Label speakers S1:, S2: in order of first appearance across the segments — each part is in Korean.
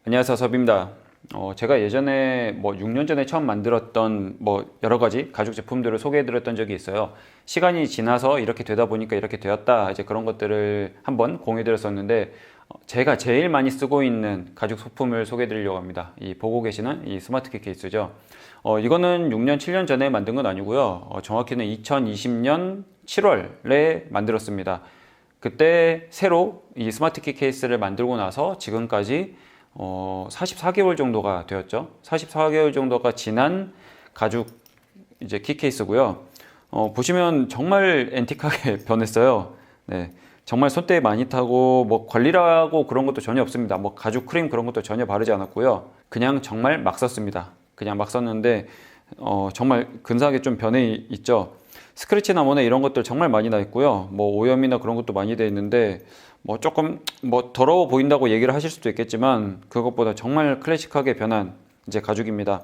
S1: 안녕하세요, 섭입니다. 제가 예전에 6년 전에 처음 만들었던 여러 가지 가죽 제품들을 소개해 드렸던 적이 있어요. 시간이 지나서 이렇게 되다 보니까 이렇게 되었다. 이제 그런 것들을 한번 공유해 드렸었는데, 제가 제일 많이 쓰고 있는 가죽 소품을 소개해 드리려고 합니다. 이 보고 계시는 이 스마트키 케이스죠. 이거는 6년, 7년 전에 만든 건 아니고요. 정확히는 2020년 7월에 만들었습니다. 그때 새로 이 스마트키 케이스를 만들고 나서 지금까지 44개월 정도가 되었죠. 44개월 정도가 지난 가죽 이제 키 케이스고요. 보시면 정말 앤틱하게 변했어요. 네. 정말 손때 많이 타고 관리라고 그런 것도 전혀 없습니다. 가죽 크림 그런 것도 전혀 바르지 않았고요. 그냥 정말 막 썼습니다. 그냥 막 썼는데 정말 근사하게 좀 변해 있죠. 스크래치나 이런 것들 정말 많이 나 있고요. 오염이나 그런 것도 많이 돼 있는데 조금 더러워 보인다고 얘기를 하실 수도 있겠지만 그것보다 정말 클래식하게 변한 이제 가죽입니다.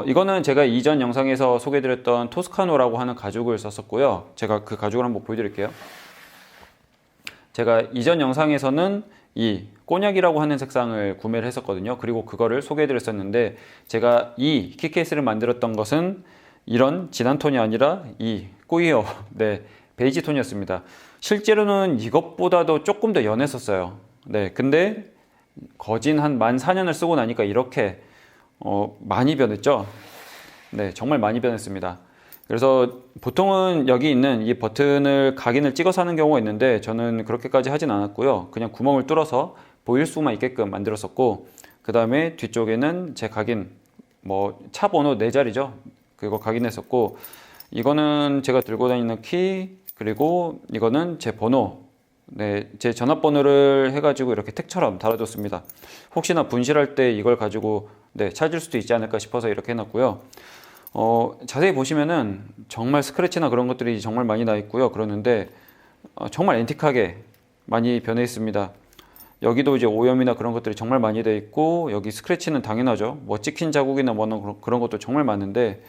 S1: 이거는 제가 이전 영상에서 소개드렸던 토스카노라고 하는 가죽을 썼었고요. 제가 그 가죽을 한번 보여드릴게요. 제가 이전 영상에서는 이 꼬냑이라고 하는 색상을 구매를 했었거든요. 그리고 그거를 소개해드렸었는데, 제가 이 키케이스를 만들었던 것은 이런 진한 톤이 아니라 이 꾸이어 베이지 톤이었습니다. 실제로는 이것보다도 조금 더 연했었어요. 네, 근데 거진 한 만 4년을 쓰고 나니까 이렇게 많이 변했죠. 네, 정말 많이 변했습니다. 그래서 보통은 여기 있는 이 버튼을 각인을 찍어서 하는 경우가 있는데, 저는 그렇게까지 하진 않았고요. 그냥 구멍을 뚫어서 보일 수만 있게끔 만들었었고, 그 다음에 뒤쪽에는 제 각인 차 번호 4자리죠. 그거 각인했었고, 이거는 제가 들고 다니는 키, 그리고 이거는 제 번호, 제 전화번호를 해가지고 이렇게 택처럼 달아줬습니다. 혹시나 분실할 때 이걸 가지고 찾을 수도 있지 않을까 싶어서 이렇게 해놨고요. 자세히 보시면은 정말 스크래치나 그런 것들이 정말 많이 나 있고요. 그러는데 정말 앤틱하게 많이 변해 있습니다. 여기도 이제 오염이나 그런 것들이 정말 많이 돼 있고, 여기 스크래치는 당연하죠. 찍힌 자국이나 그런 것도 정말 많은데,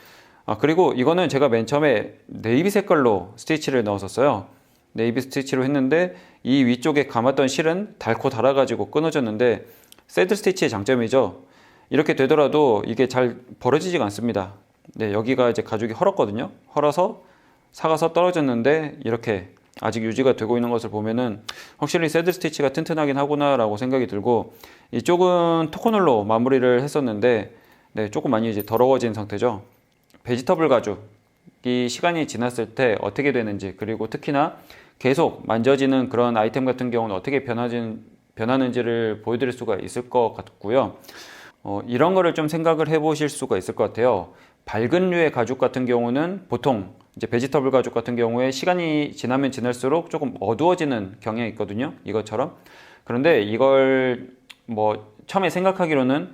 S1: 그리고 이거는 제가 맨 처음에 네이비 색깔로 스티치를 넣었었어요. 네이비 스티치로 했는데 이 위쪽에 감았던 실은 닳고 닳아가지고 끊어졌는데, 새드 스티치의 장점이죠. 이렇게 되더라도 이게 잘 벌어지지가 않습니다. 네, 여기가 이제 가죽이 헐었거든요. 헐어서 사가서 떨어졌는데 이렇게 아직 유지가 되고 있는 것을 보면은 확실히 새드 스티치가 튼튼하긴 하구나 라고 생각이 들고, 이쪽은 토코놀로 마무리를 했었는데 조금 많이 이제 더러워진 상태죠. 베지터블 가죽이 시간이 지났을 때 어떻게 되는지, 그리고 특히나 계속 만져지는 그런 아이템 같은 경우는 어떻게 변하는지를 보여드릴 수가 있을 것 같고요. 이런 거를 좀 생각을 해보실 수가 있을 것 같아요. 밝은 류의 가죽 같은 경우는 보통 이제 베지터블 가죽 같은 경우에 시간이 지나면 지날수록 조금 어두워지는 경향이 있거든요. 이것처럼. 그런데 이걸 처음에 생각하기로는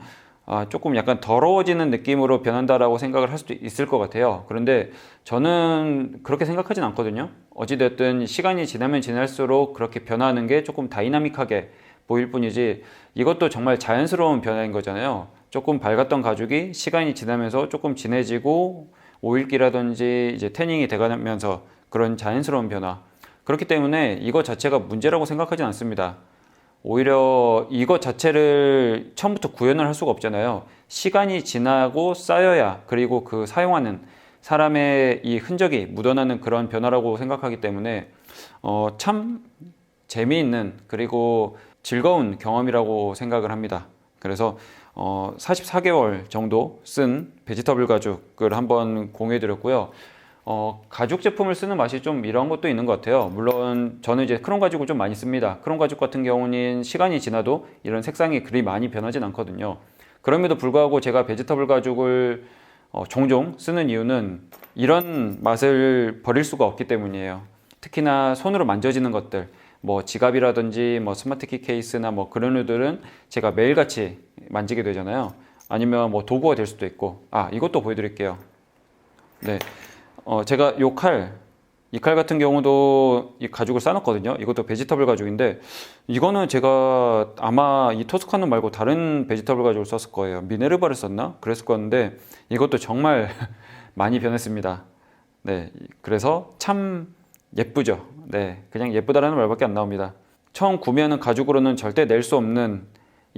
S1: 조금 약간 더러워지는 느낌으로 변한다라고 생각을 할 수도 있을 것 같아요. 그런데 저는 그렇게 생각하진 않거든요. 어찌됐든 시간이 지나면 지날수록 그렇게 변하는 게 조금 다이나믹하게 보일 뿐이지, 이것도 정말 자연스러운 변화인 거잖아요. 조금 밝았던 가죽이 시간이 지나면서 조금 진해지고 오일기라든지 이제 태닝이 돼가면서 그런 자연스러운 변화. 그렇기 때문에 이거 자체가 문제라고 생각하진 않습니다. 오히려 이것 자체를 처음부터 구현을 할 수가 없잖아요. 시간이 지나고 쌓여야, 그리고 그 사용하는 사람의 이 흔적이 묻어나는 그런 변화라고 생각하기 때문에 참 재미있는, 그리고 즐거운 경험이라고 생각을 합니다. 그래서 44개월 정도 쓴 베지터블 가죽을 한번 공유해 드렸고요. 가죽 제품을 쓰는 맛이 좀 이런 것도 있는 것 같아요. 물론 저는 이제 크롬 가죽을 좀 많이 씁니다. 크롬 가죽 같은 경우는 시간이 지나도 이런 색상이 그리 많이 변하진 않거든요. 그럼에도 불구하고 제가 베지터블 가죽을 종종 쓰는 이유는 이런 맛을 버릴 수가 없기 때문이에요. 특히나 손으로 만져지는 것들, 지갑이라든지 스마트키 케이스나 그런 류들은 제가 매일같이 만지게 되잖아요. 아니면 도구가 될 수도 있고. 이것도 보여드릴게요. 네, 제가 이 칼 같은 경우도 이 가죽을 싸놨거든요. 이것도 베지터블 가죽인데, 이거는 제가 아마 이 토스카노 말고 다른 베지터블 가죽을 썼을 거예요. 미네르바를 썼나? 그랬을 건데, 이것도 정말 많이 변했습니다. 네, 그래서 참 예쁘죠. 네, 그냥 예쁘다라는 말밖에 안 나옵니다. 처음 구매하는 가죽으로는 절대 낼 수 없는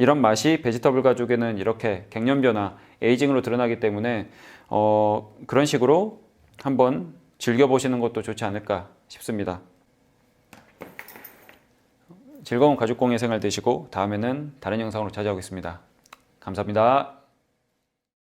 S1: 이런 맛이 베지터블 가죽에는 이렇게 갱년 변화, 에이징으로 드러나기 때문에 그런 식으로 한번 즐겨보시는 것도 좋지 않을까 싶습니다. 즐거운 가죽공예 생활 되시고 다음에는 다른 영상으로 찾아오겠습니다. 감사합니다.